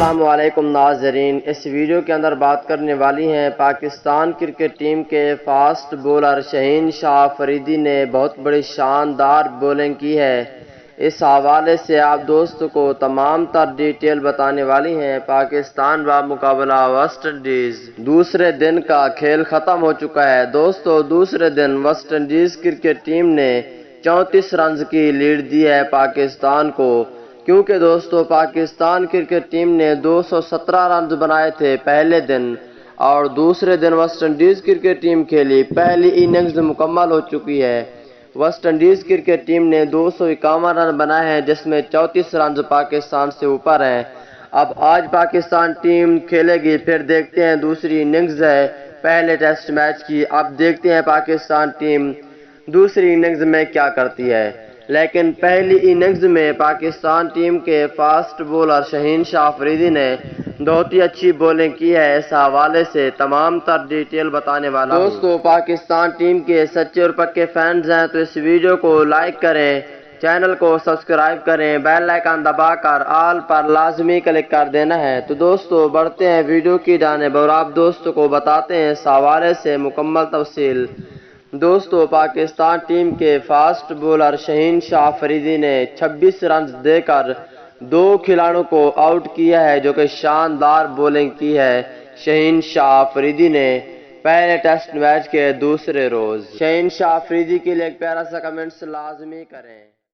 السلام علیکم ناظرین، اس ویڈیو کے اندر بات کرنے والی ہیں پاکستان کرکٹ ٹیم کے فاسٹ بولر شہین شاہ افریدی نے بہت بڑی شاندار بولنگ کی ہے۔ اس حوالے سے آپ دوستوں کو تمام تر ڈیٹیل بتانے والی ہیں۔ پاکستان بمقابلہ ویسٹ انڈیز دوسرے دن کا کھیل ختم ہو چکا ہے۔ دوستو دوسرے دن ویسٹ انڈیز کرکٹ ٹیم نے 34 رنز کی لیڈ دی ہے پاکستان کو، کیونکہ دوستو پاکستان کرکٹ ٹیم نے 217 رنز بنائے تھے پہلے دن، اور دوسرے دن ویسٹ انڈیز کرکٹ ٹیم کے لیے پہلی اننگز مکمل ہو چکی ہے۔ ویسٹ انڈیز کرکٹ ٹیم نے 251 رن بنائے ہیں، جس میں 34 رنز پاکستان سے اوپر ہیں۔ اب آج پاکستان ٹیم کھیلے گی، پھر دیکھتے ہیں دوسری اننگز ہے پہلے ٹیسٹ میچ کی۔ اب دیکھتے ہیں پاکستان ٹیم دوسری اننگز میں کیا کرتی ہے، لیکن پہلی اننگز میں پاکستان ٹیم کے فاسٹ بولر شہین شاہ افریدی نے بہت ہی اچھی بولنگ کی ہے۔ اس حوالے سے تمام تر ڈیٹیل بتانے والا ہوں۔ دوستو پاکستان ٹیم کے سچے اور پکے فینز ہیں تو اس ویڈیو کو لائک کریں، چینل کو سبسکرائب کریں، بیل آئیکن دبا کر آل پر لازمی کلک کر دینا ہے۔ تو دوستو بڑھتے ہیں ویڈیو کی جانب اور آپ دوستوں کو بتاتے ہیں اس حوالے سے مکمل تفصیل۔ دوستو پاکستان ٹیم کے فاسٹ بولر شہین شاہ افریدی نے 26 رنز دے کر 2 کھلاڑیوں کو آؤٹ کیا ہے، جو کہ شاندار بولنگ کی ہے شہین شاہ افریدی نے پہلے ٹیسٹ میچ کے دوسرے روز۔ شہین شاہ افریدی کے لیے ایک پیارا سا کمنٹس لازمی کریں۔